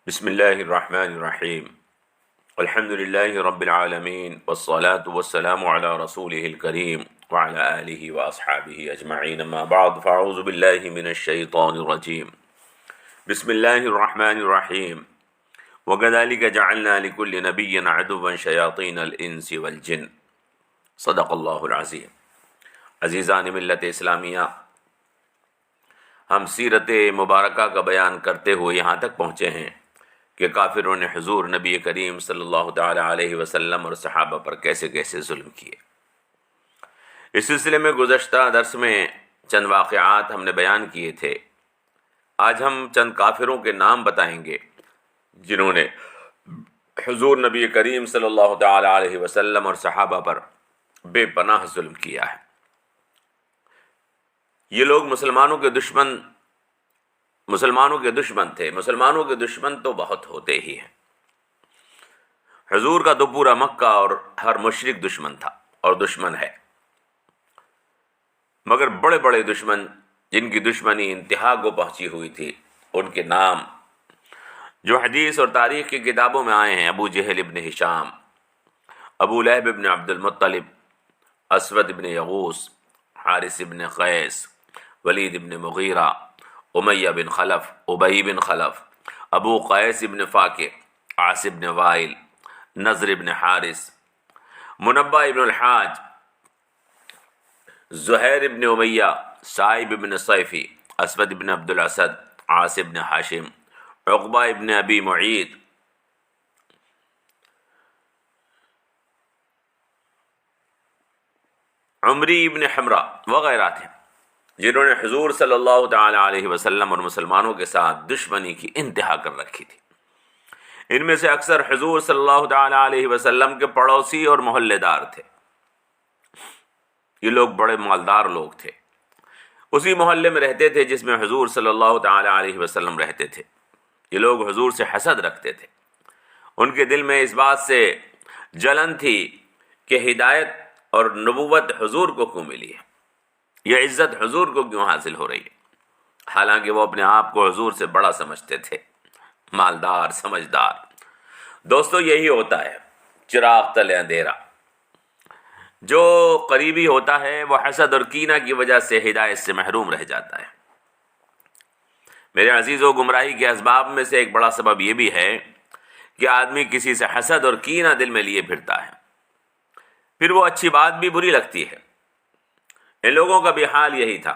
بسم اللہ الرحمن الرحیم الحمد للہ رب العالمین والصلاة والسلام علی رسولہ الکریم وعلی آلہ واصحابہ اجمعین اما بعد فاعوذ باللہ من الشیطان الرجیم بسم اللہ الرحمن الرحیم وکذالک جعلنا لکل نبی عدوا شیاطین الانس والجن صدق اللہ العظیم۔ عزیزان ملت اسلامیہ، ہم سیرت مبارکہ کا بیان کرتے ہوئے یہاں تک پہنچے ہیں کہ کافروں نے حضور نبی کریم صلی اللہ تعالی علیہ وسلم اور صحابہ پر کیسے کیسے ظلم کیے۔ اس سلسلے میں گزشتہ درس میں چند واقعات ہم نے بیان کیے تھے۔ آج ہم چند کافروں کے نام بتائیں گے جنہوں نے حضور نبی کریم صلی اللہ تعالی علیہ وسلم اور صحابہ پر بے پناہ ظلم کیا ہے۔ یہ لوگ مسلمانوں کے دشمن تھے۔ مسلمانوں کے دشمن تو بہت ہوتے ہی ہیں۔ حضور کا تو پورا مکہ اور ہر مشرک دشمن تھا اور دشمن ہے، مگر بڑے بڑے دشمن جن کی دشمنی انتہا کو پہنچی ہوئی تھی، ان کے نام جو حدیث اور تاریخ کی کتابوں میں آئے ہیں: ابو جہل ابن ہشام، ابو لہب ابن عبد المطلب، اسود ابن یغوث، حارث ابن قیس، ولید ابن مغیرہ، امیہ بن خلف، ابی بن خلف، ابو قیس ابن فاکع، عاص ابن وائل، نضر ابن حارث، منبہ ابن الحاج، زہیر ابن امیہ، صائب ابن صیفی، اسود ابن عبد الاسد، عاص ابن ہاشم، عقبہ ابن ابی معیط، عمری ابن حمرہ وغیرہ تھے، جنہوں نے حضور صلی اللہ تعالی علیہ وسلم اور مسلمانوں کے ساتھ دشمنی کی انتہا کر رکھی تھی۔ ان میں سے اکثر حضور صلی اللہ تعالی علیہ وسلم کے پڑوسی اور محلے دار تھے۔ یہ لوگ بڑے مالدار لوگ تھے، اسی محلے میں رہتے تھے جس میں حضور صلی اللہ تعالی علیہ وسلم رہتے تھے۔ یہ لوگ حضور سے حسد رکھتے تھے۔ ان کے دل میں اس بات سے جلن تھی کہ ہدایت اور نبوت حضور کو کیوں ملی ہے، یہ عزت حضور کو کیوں حاصل ہو رہی ہے، حالانکہ وہ اپنے آپ کو حضور سے بڑا سمجھتے تھے، مالدار، سمجھدار۔ دوستو، یہی ہوتا ہے چراغ تلے اندھیرا۔ جو قریبی ہوتا ہے وہ حسد اور کینہ کی وجہ سے ہدایت سے محروم رہ جاتا ہے۔ میرے عزیزو، گمراہی کے اسباب میں سے ایک بڑا سبب یہ بھی ہے کہ آدمی کسی سے حسد اور کینہ دل میں لیے پھرتا ہے، پھر وہ اچھی بات بھی بری لگتی ہے۔ ان لوگوں کا بھی حال یہی تھا۔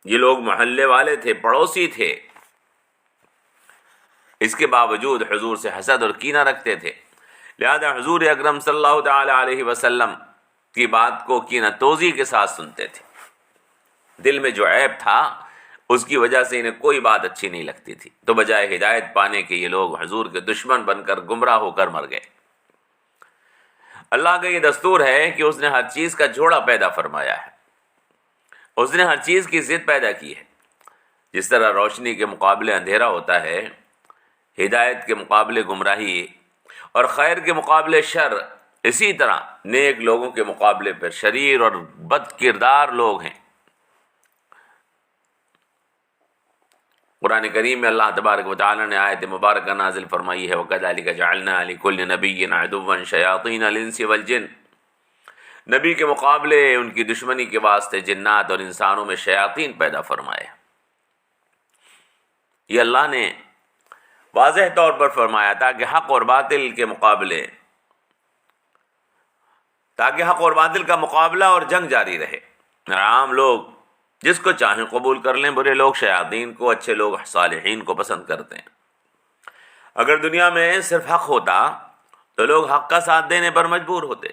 یہ لوگ محلے والے تھے، پڑوسی تھے، اس کے باوجود حضور سے حسد اور کینہ رکھتے تھے۔ لہذا حضور اکرم صلی اللہ تعالی علیہ وسلم کی بات کو کینہ توزی کے ساتھ سنتے تھے۔ دل میں جو عیب تھا اس کی وجہ سے انہیں کوئی بات اچھی نہیں لگتی تھی، تو بجائے ہدایت پانے کے یہ لوگ حضور کے دشمن بن کر گمراہ ہو کر مر گئے۔ اللہ کا یہ دستور ہے کہ اس نے ہر چیز کا جوڑا پیدا فرمایا ہے، اس نے ہر چیز کی ضد پیدا کی ہے۔ جس طرح روشنی کے مقابلے اندھیرا ہوتا ہے، ہدایت کے مقابلے گمراہی اور خیر کے مقابلے شر، اسی طرح نیک لوگوں کے مقابلے پر شریر اور بد کردار لوگ ہیں۔ قرآن کریم میں اللہ تبارک و تعالی نے آیت مبارکہ نازل فرمائی ہے: وَكَذَلِكَ جَعَلْنَا لِكُلِّ نَبِيٍّ عَدُوًّا شَيَاطِينَ الْإِنسِ وَالْجِنِّ۔ نبی کے مقابلے ان کی دشمنی کے واسطے جنات اور انسانوں میں شیاطین پیدا فرمائے۔ یہ اللہ نے واضح طور پر فرمایا تاکہ حق اور باطل کا مقابلہ اور جنگ جاری رہے۔ عام لوگ جس کو چاہیں قبول کر لیں، برے لوگ شیاطین کو، اچھے لوگ صالحین کو پسند کرتے ہیں۔ اگر دنیا میں صرف حق ہوتا تو لوگ حق کا ساتھ دینے پر مجبور ہوتے،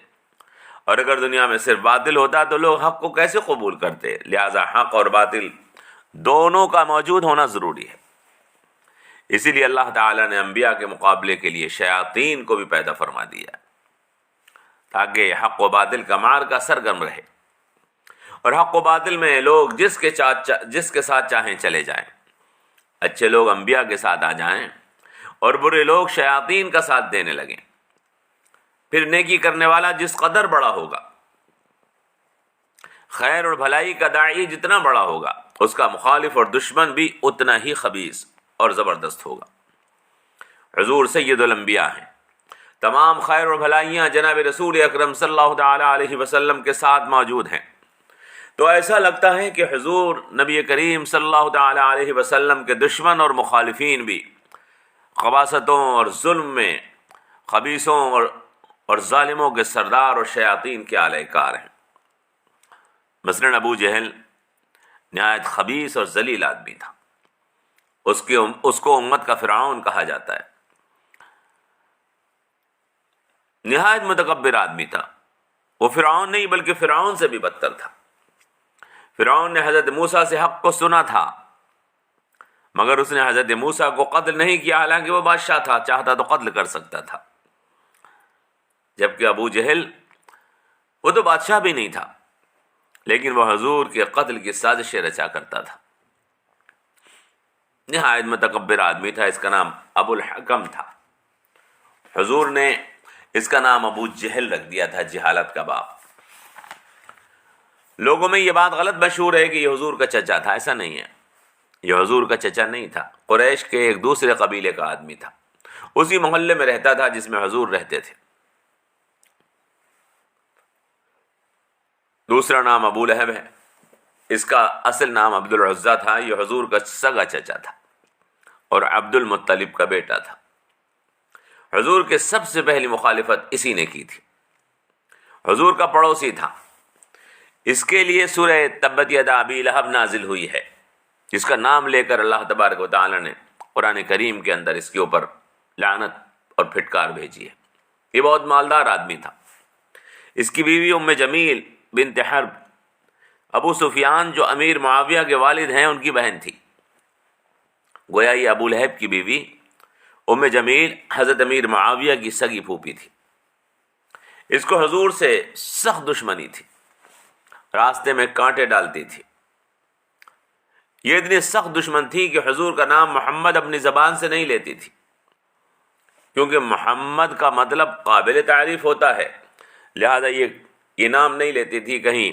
اور اگر دنیا میں صرف باطل ہوتا تو لوگ حق کو کیسے قبول کرتے؟ لہذا حق اور باطل دونوں کا موجود ہونا ضروری ہے۔ اسی لیے اللہ تعالیٰ نے انبیاء کے مقابلے کے لیے شیاطین کو بھی پیدا فرما دیا، تاکہ حق و باطل کا معرکہ سرگرم رہے، اور حق و باطل میں لوگ جس کے ساتھ چاہیں چلے جائیں۔ اچھے لوگ انبیاء کے ساتھ آ جائیں اور برے لوگ شیاطین کا ساتھ دینے لگیں۔ پھر نیکی کرنے والا جس قدر بڑا ہوگا، خیر اور بھلائی کا داعی جتنا بڑا ہوگا، اس کا مخالف اور دشمن بھی اتنا ہی خبیث اور زبردست ہوگا۔ حضور سید الانبیاء ہیں، تمام خیر و بھلائیاں جناب رسول اکرم صلی اللہ تعالیٰ علیہ وسلم کے ساتھ موجود ہیں، تو ایسا لگتا ہے کہ حضور نبی کریم صلی اللہ تعالیٰ علیہ وسلم کے دشمن اور مخالفین بھی خباثتوں اور ظلم میں خبیثوں اور ظالموں کے سردار اور شیاطین کے اعلی کار ہیں۔ مثلاً ابو جہل نہایت خبیث اور ذلیل آدمی تھا، اس کو امت کا فرعون کہا جاتا ہے۔ نہایت متکبر آدمی تھا، وہ فرعون نہیں بلکہ فرعون سے بھی بدتر تھا۔ فرعون نے حضرت موسیٰ سے حق کو سنا تھا، مگر اس نے حضرت موسیٰ کو قتل نہیں کیا، حالانکہ وہ بادشاہ تھا، چاہتا تو قتل کر سکتا تھا۔ جبکہ ابو جہل وہ تو بادشاہ بھی نہیں تھا، لیکن وہ حضور کے قتل کی سازشیں رچا کرتا تھا۔ نہایت متکبر آدمی تھا، اس کا نام ابو الحکم تھا۔ حضور نے اس کا نام ابو جہل رکھ دیا تھا، جہالت کا باپ۔ لوگوں میں یہ بات غلط مشہور ہے کہ یہ حضور کا چچا تھا، ایسا نہیں ہے، یہ حضور کا چچا نہیں تھا، قریش کے ایک دوسرے قبیلے کا آدمی تھا، اسی محلے میں رہتا تھا جس میں حضور رہتے تھے۔ دوسرا نام ابو لہب ہے، اس کا اصل نام عبد العزیٰ تھا، یہ حضور کا سگا چچا تھا اور عبد المطلب کا بیٹا تھا۔ حضور کے سب سے پہلی مخالفت اسی نے کی تھی، حضور کا پڑوسی تھا۔ اس کے لیے سورہ تبت یدا ابی لہب نازل ہوئی ہے، جس کا نام لے کر اللہ تبارک و تعالی نے قرآن کریم کے اندر اس کے اوپر لعنت اور پھٹکار بھیجی ہے۔ یہ بہت مالدار آدمی تھا۔ اس کی بیوی ام جمیل بنت حرب ابو سفیان جو امیر معاویہ کے والد ہیں ان کی بہن تھی۔ گویا یہ ابو لہب کی بیوی ام جمیل حضرت امیر معاویہ کی سگی پھوپھی تھی۔ اس کو حضور سے سخت دشمنی تھی، راستے میں کانٹے ڈالتی تھی۔ یہ اتنی سخت دشمن تھی کہ حضور کا نام محمد اپنی زبان سے نہیں لیتی تھی، کیونکہ محمد کا مطلب قابل تعریف ہوتا ہے، لہذا یہ نام نہیں لیتی تھی کہیں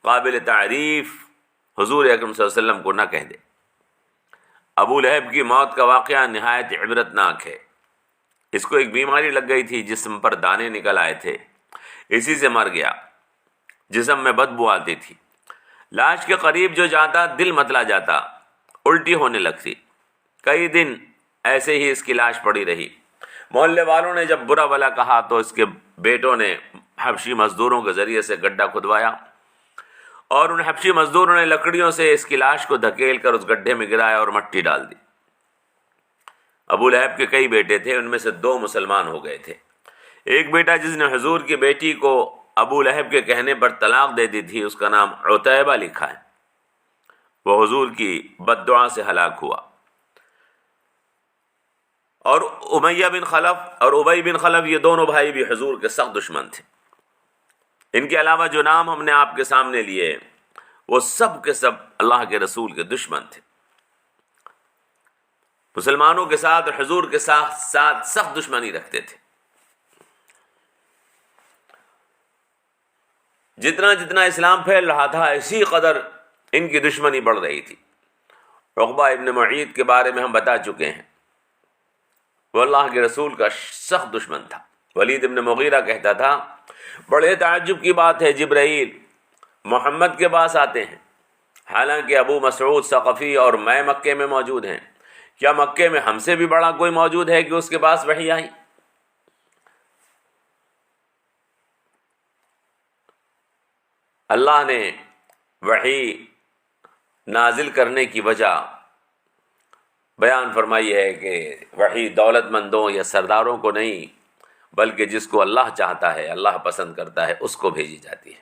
قابل تعریف حضور اکرم صلی اللہ علیہ وسلم کو نہ کہہ دے۔ ابو لہب کی موت کا واقعہ نہایت عبرتناک ہے۔ اس کو ایک بیماری لگ گئی تھی، جسم پر دانے نکل آئے تھے، اسی سے مر گیا۔ جسم میں بدبو آتی تھی، لاش کے قریب جو جاتا دل متلا جاتا، الٹی ہونے لگتی۔ کئی دن ایسے ہی اس کی لاش پڑی رہی۔ محلے والوں نے جب برا بھلا کہا تو اس کے بیٹوں نے حبشی مزدوروں کے ذریعے سے گڈھا کھدوایا، اور ان حبشی مزدوروں نے لکڑیوں سے اس کی لاش کو دھکیل کر اس گڈھے میں گرایا اور مٹی ڈال دی۔ ابو لہب کے کئی بیٹے تھے، ان میں سے 2 مسلمان ہو گئے تھے۔ ایک بیٹا جس نے حضور کی بیٹی کو ابو لہب کے کہنے پر طلاق دے دی تھی، اس کا نام عتیبہ لکھا ہے، وہ حضور کی بد دعا سے ہلاک ہوا۔ اور امیہ بن خلف اور ابی بن خلف، یہ دونوں بھائی بھی حضور کے سخت دشمن تھے۔ ان کے علاوہ جو نام ہم نے آپ کے سامنے لیے وہ سب کے سب اللہ کے رسول کے دشمن تھے، مسلمانوں کے ساتھ اور حضور کے ساتھ سخت دشمنی رکھتے تھے۔ جتنا جتنا اسلام پھیل رہا تھا اسی قدر ان کی دشمنی بڑھ رہی تھی۔ عقبہ ابن معیط کے بارے میں ہم بتا چکے ہیں، وہ اللہ کے رسول کا سخت دشمن تھا۔ ولید ابن مغیرہ کہتا تھا، بڑے تعجب کی بات ہے، جبرائیل محمد کے پاس آتے ہیں، حالانکہ ابو مسعود ثقفی اور میں مکے میں موجود ہیں، کیا مکے میں ہم سے بھی بڑا کوئی موجود ہے کہ اس کے پاس وحی آئی؟ اللہ نے وحی نازل کرنے کی وجہ بیان فرمائی ہے کہ وحی دولت مندوں یا سرداروں کو نہیں، بلکہ جس کو اللہ چاہتا ہے، اللہ پسند کرتا ہے، اس کو بھیجی جاتی ہے۔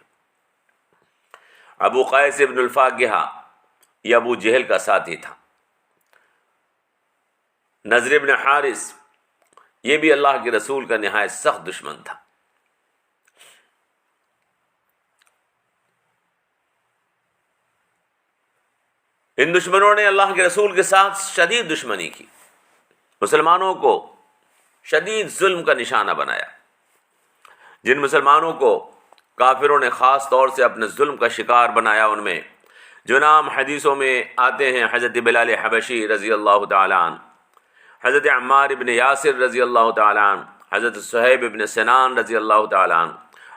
ابو قیس ابن الفاقہ یہ ابو جہل کا ساتھی تھا۔ نضر ابن حارث یہ بھی اللہ کے رسول کا نہایت سخت دشمن تھا۔ ان دشمنوں نے اللہ کے رسول کے ساتھ شدید دشمنی کی، مسلمانوں کو شدید ظلم کا نشانہ بنایا۔ جن مسلمانوں کو کافروں نے خاص طور سے اپنے ظلم کا شکار بنایا، ان میں جو نام حدیثوں میں آتے ہیں، حضرت بلال حبشی رضی اللہ تعالیٰ عنہ، حضرت عمار ابن یاسر رضی اللہ تعالیٰ عنہ، حضرت صہیب ابن سنان رضی اللہ تعالیٰ عنہ،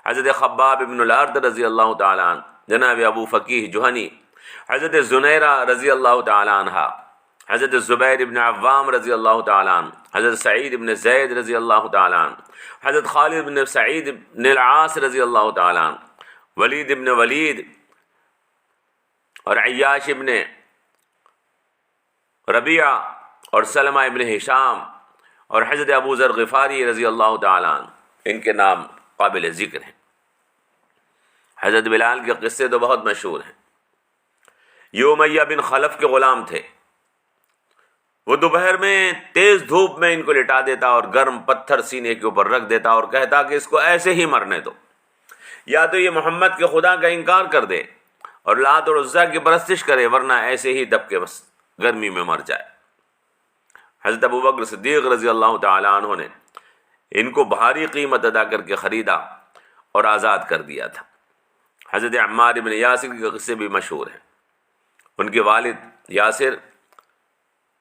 حضرت خباب ابن الارض رضی اللہ تعالیٰ عنہ، جناب ابو فقیہ جوہنی، حضرت زنیرہ رضی اللہ تعالیٰ عنہ، حضرت زبیر ابن عوام رضی اللہ تعالیٰ عنہ، حضرت سعید ابن زید رضی اللہ تعالیٰ عنہ، حضرت خالد ابن سعید ابن العاص رضی اللہ تعالیٰ عنہ، ولید ابن ولید اور عیاش ابن ربیعہ اور سلمہ ابن ہشام اور حضرت ابو ذر غفاری رضی اللہ تعالیٰ عنہ، ان کے نام قابل ذکر ہیں۔ حضرت بلال کے قصے تو بہت مشہور ہیں۔ یہ امیہ بن خلف کے غلام تھے، وہ دوپہر میں تیز دھوپ میں ان کو لٹا دیتا اور گرم پتھر سینے کے اوپر رکھ دیتا اور کہتا کہ اس کو ایسے ہی مرنے دو، یا تو یہ محمد کے خدا کا انکار کر دے اور لات اور عزا کی پرستش کرے، ورنہ ایسے ہی دب کے بس گرمی میں مر جائے۔ حضرت ابوبکر صدیق رضی اللہ تعالی عنہ نے ان کو بھاری قیمت ادا کر کے خریدا اور آزاد کر دیا تھا۔ حضرت عمار بن یاسر کے قصے بھی مشہور ہیں۔ ان کے والد یاسر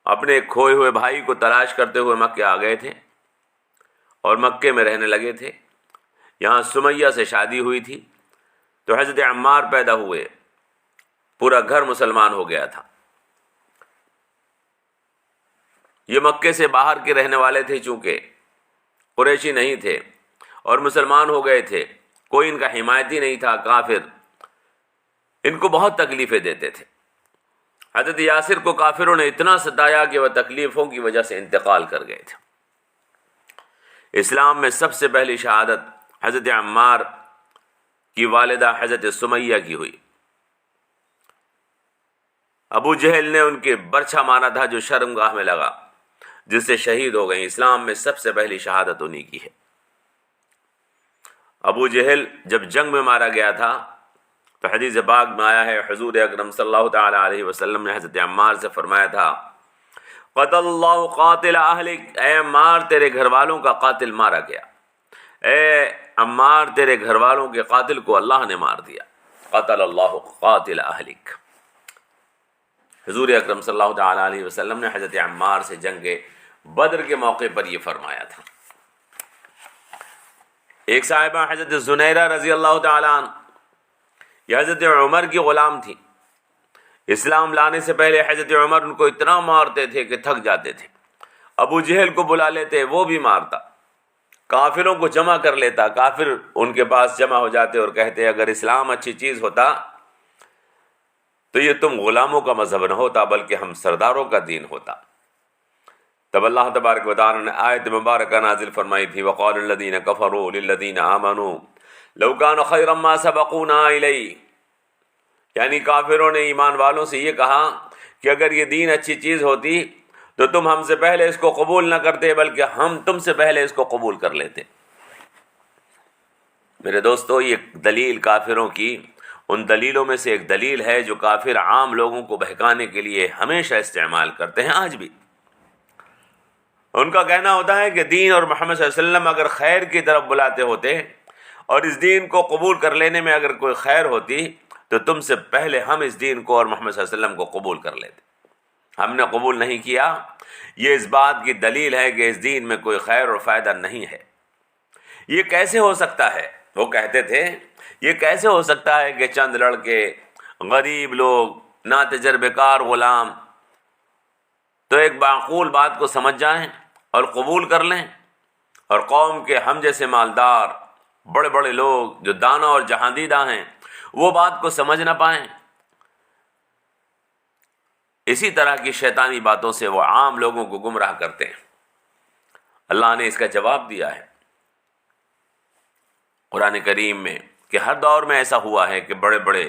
اپنے کھوئے ہوئے بھائی کو تلاش کرتے ہوئے مکے آ گئے تھے اور مکے میں رہنے لگے تھے۔ یہاں سمیہ سے شادی ہوئی تھی تو حضرت عمار پیدا ہوئے، پورا گھر مسلمان ہو گیا تھا۔ یہ مکے سے باہر کے رہنے والے تھے، چونکہ قریشی نہیں تھے اور مسلمان ہو گئے تھے، کوئی ان کا حمایتی نہیں تھا، کافر ان کو بہت تکلیفیں دیتے تھے۔ حضرت یاسر کو کافروں نے اتنا ستایا کہ وہ تکلیفوں کی وجہ سے انتقال کر گئے تھے۔ اسلام میں سب سے پہلی شہادت حضرت عمار کی والدہ حضرت سمیہ کی ہوئی۔ ابو جہل نے ان کے برچھا مارا تھا جو شرمگاہ میں لگا، جس سے شہید ہو گئیں۔ اسلام میں سب سے پہلی شہادت انہی کی ہے۔ ابو جہل جب جنگ میں مارا گیا تھا تو حدیث پاک میں آیا ہے، حضور اکرم صلی اللہ تعالی علیہ وسلم نے حضرت عمار سے فرمایا تھا، قتل اللہ قاتل اہلک، اے عمار تیرے گھر والوں کا قاتل مارا گیا، اے عمار تیرے گھر والوں کے قاتل کو اللہ نے مار دیا، قتل اللہ قاتل اہلک۔ حضور اکرم صلی اللہ تعالی علیہ وسلم نے حضرت عمار سے جنگ بدر کے موقع پر یہ فرمایا تھا۔ ایک صاحبہ حضرت زنیرہ رضی اللہ تعالی عنہ، یہ حضرت عمر کی غلام تھی۔ اسلام لانے سے پہلے حضرت عمر ان کو اتنا مارتے تھے کہ تھک جاتے تھے۔ ابو جہل کو بلا لیتے، وہ بھی مارتا، کافروں کو جمع کر لیتا، کافر ان کے پاس جمع ہو جاتے اور کہتے اگر اسلام اچھی چیز ہوتا تو یہ تم غلاموں کا مذہب نہ ہوتا بلکہ ہم سرداروں کا دین ہوتا۔ تب اللہ تبارک و تعالی نے آیت مبارکہ نازل فرمائی تھی، وقال الذین کفروا للذین آمنوا لو کان خیرا ما سبقونا الیہ، یعنی کافروں نے ایمان والوں سے یہ کہا کہ اگر یہ دین اچھی چیز ہوتی تو تم ہم سے پہلے اس کو قبول نہ کرتے بلکہ ہم تم سے پہلے اس کو قبول کر لیتے۔ میرے دوستو، یہ دلیل کافروں کی ان دلیلوں میں سے ایک دلیل ہے جو کافر عام لوگوں کو بہکانے کے لیے ہمیشہ استعمال کرتے ہیں، آج بھی۔ ان کا کہنا ہوتا ہے کہ دین اور محمد صلی اللہ علیہ وسلم اگر خیر کی طرف بلاتے ہوتے اور اس دین کو قبول کر لینے میں اگر کوئی خیر ہوتی تو تم سے پہلے ہم اس دین کو اور محمد صلی اللہ علیہ وسلم کو قبول کر لیتے، ہم نے قبول نہیں کیا۔ یہ اس بات کی دلیل ہے کہ اس دین میں کوئی خیر اور فائدہ نہیں ہے۔ یہ کیسے ہو سکتا ہے؟ وہ کہتے تھے یہ کیسے ہو سکتا ہے کہ چند لڑکے غریب لوگ، ناتجربہ کار غلام تو ایک معقول بات کو سمجھ جائیں اور قبول کر لیں، اور قوم کے ہم جیسے مالدار بڑے بڑے لوگ جو دانا اور جہاندیدہ ہیں وہ بات کو سمجھ نہ پائیں۔ اسی طرح کی شیطانی باتوں سے وہ عام لوگوں کو گمراہ کرتے ہیں۔ اللہ نے اس کا جواب دیا ہے قرآن کریم میں کہ ہر دور میں ایسا ہوا ہے کہ بڑے بڑے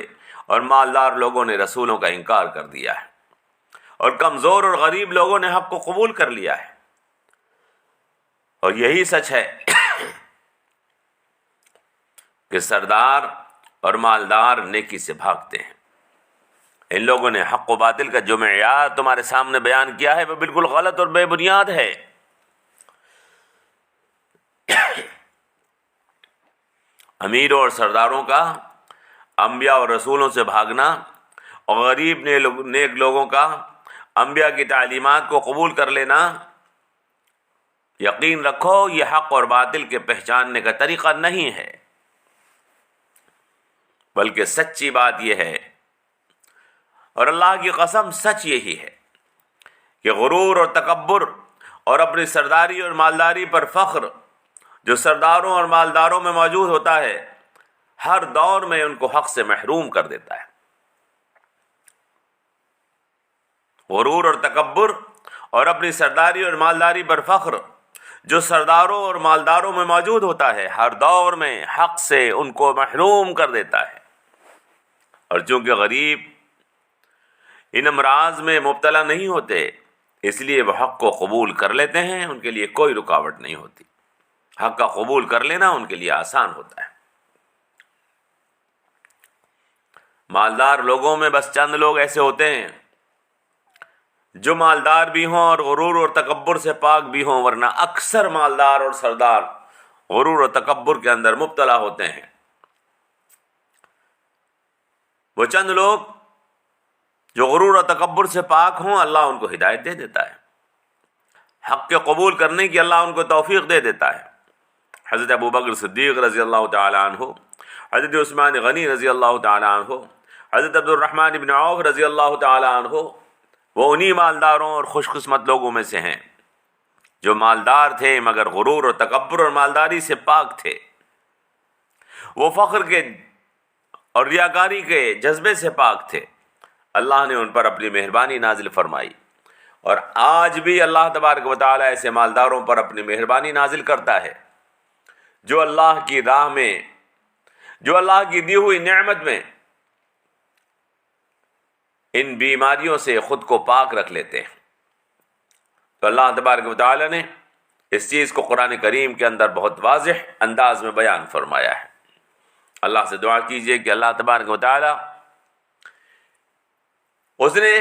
اور مالدار لوگوں نے رسولوں کا انکار کر دیا ہے اور کمزور اور غریب لوگوں نے حق کو قبول کر لیا ہے۔ اور یہی سچ ہے کہ سردار اور مالدار نیکی سے بھاگتے ہیں۔ ان لوگوں نے حق و باطل کا جو معیار تمہارے سامنے بیان کیا ہے وہ بالکل غلط اور بے بنیاد ہے۔ امیروں اور سرداروں کا انبیاء اور رسولوں سے بھاگنا اور غریب نیک لوگوں کا انبیاء کی تعلیمات کو قبول کر لینا یقین رکھو یہ حق اور باطل کے پہچاننے کا طریقہ نہیں ہے، بلکہ سچی بات یہ ہے، اور اللہ کی قسم سچ یہی ہے کہ غرور اور تکبر اور اپنی سرداری اور مالداری پر فخر جو سرداروں اور مالداروں میں موجود ہوتا ہے، ہر دور میں ان کو حق سے محروم کر دیتا ہے۔ غرور اور تکبر اور اپنی سرداری اور مالداری پر فخر جو سرداروں اور مالداروں میں موجود ہوتا ہے، ہر دور میں حق سے ان کو محروم کر دیتا ہے۔ اور چونکہ غریب ان امراض میں مبتلا نہیں ہوتے، اس لیے وہ حق کو قبول کر لیتے ہیں، ان کے لیے کوئی رکاوٹ نہیں ہوتی۔ حق کا قبول کر لینا ان کے لیے آسان ہوتا ہے۔ مالدار لوگوں میں بس چند لوگ ایسے ہوتے ہیں جو مالدار بھی ہوں اور غرور اور تکبر سے پاک بھی ہوں، ورنہ اکثر مالدار اور سردار غرور اور تکبر کے اندر مبتلا ہوتے ہیں۔ وہ چند لوگ جو غرور اور تکبر سے پاک ہوں، اللہ ان کو ہدایت دے دیتا ہے، حق کے قبول کرنے کی اللہ ان کو توفیق دے دیتا ہے۔ حضرت ابو بکر صدیق رضی اللہ تعالی عنہ، حضرت عثمان غنی رضی اللہ تعالی عنہ، حضرت عبد الرحمن بن عوف رضی اللہ تعالی عنہ، وہ انہی مالداروں اور خوش قسمت لوگوں میں سے ہیں جو مالدار تھے مگر غرور اور تکبر اور مالداری سے پاک تھے۔ وہ فخر کے اور ریاکاری کے جذبے سے پاک تھے۔ اللہ نے ان پر اپنی مہربانی نازل فرمائی، اور آج بھی اللہ تبارک و تعالی ایسے مالداروں پر اپنی مہربانی نازل کرتا ہے جو اللہ کی راہ میں، جو اللہ کی دی ہوئی نعمت میں ان بیماریوں سے خود کو پاک رکھ لیتے ہیں۔ تو اللہ تبارک و تعالی نے اس چیز کو قرآن کریم کے اندر بہت واضح انداز میں بیان فرمایا ہے۔ اللہ سے دعا کیجئے کہ اللہ تبارک و تعالی اس نے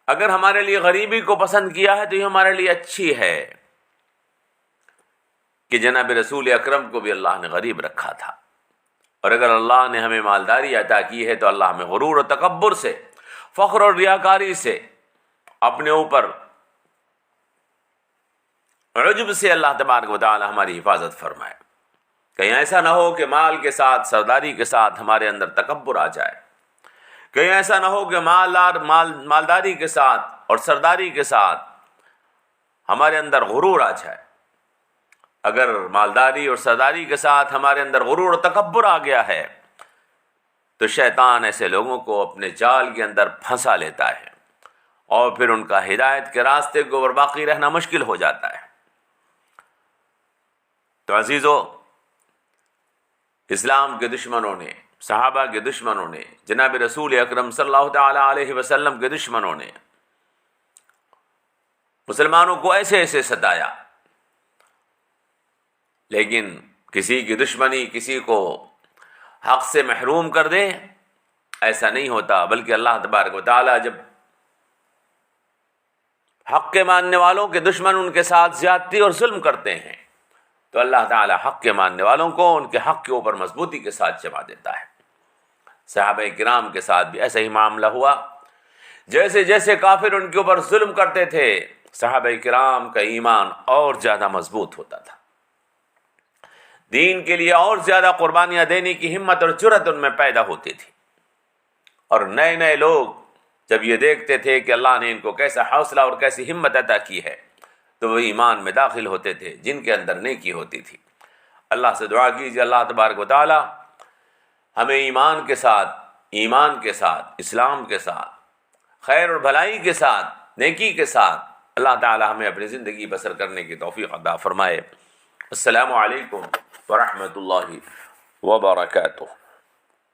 اگر ہمارے لیے غریبی کو پسند کیا ہے تو یہ ہمارے لیے اچھی ہے کہ جناب رسول اکرم کو بھی اللہ نے غریب رکھا تھا، اور اگر اللہ نے ہمیں مالداری عطا کی ہے تو اللہ ہمیں غرور اور تکبر سے، فخر اور ریاکاری سے، اپنے اوپر عجب سے اللہ تبارک و تعالی ہماری حفاظت فرمائے۔ کہیں ایسا نہ ہو کہ مال کے ساتھ، سرداری کے ساتھ ہمارے اندر تکبر آ جائے، کہیں ایسا نہ ہو کہ مالداری کے ساتھ اور سرداری کے ساتھ ہمارے اندر غرور آ جائے۔ اگر مالداری اور سرداری کے ساتھ ہمارے اندر غرور اور تکبر آ گیا ہے تو شیطان ایسے لوگوں کو اپنے جال کے اندر پھنسا لیتا ہے، اور پھر ان کا ہدایت کے راستے کو اور باقی رہنا مشکل ہو جاتا ہے۔ تو عزیزو، اسلام کے دشمنوں نے، صحابہ کے دشمنوں نے، جناب رسول اکرم صلی اللہ تعالی علیہ وسلم کے دشمنوں نے مسلمانوں کو ایسے ایسے ستایا، لیکن کسی کی دشمنی کسی کو حق سے محروم کر دے، ایسا نہیں ہوتا، بلکہ اللہ تبارک و تعالی جب حق کے ماننے والوں کے دشمن ان کے ساتھ زیادتی اور ظلم کرتے ہیں تو اللہ تعالی حق کے ماننے والوں کو ان کے حق کے اوپر مضبوطی کے ساتھ جما دیتا ہے۔ صحابہ کرام کے ساتھ بھی ایسا ہی معاملہ ہوا، جیسے جیسے کافر ان کے اوپر ظلم کرتے تھے، صحابہ کرام کا ایمان اور زیادہ مضبوط ہوتا تھا، دین کے لیے اور زیادہ قربانیاں دینے کی ہمت اور جرأت ان میں پیدا ہوتی تھی، اور نئے نئے لوگ جب یہ دیکھتے تھے کہ اللہ نے ان کو کیسا حوصلہ اور کیسی ہمت عطا کی ہے تو وہ ایمان میں داخل ہوتے تھے جن کے اندر نیکی ہوتی تھی۔ اللہ سے دعا کیجیے اللہ تبارک و تعالی ہمیں ایمان کے ساتھ، اسلام کے ساتھ، خیر اور بھلائی کے ساتھ، نیکی کے ساتھ اللہ تعالی ہمیں اپنی زندگی بسر کرنے کی توفیق عطا فرمائے۔ السلام علیکم ورحمۃ اللہ وبرکاتہ۔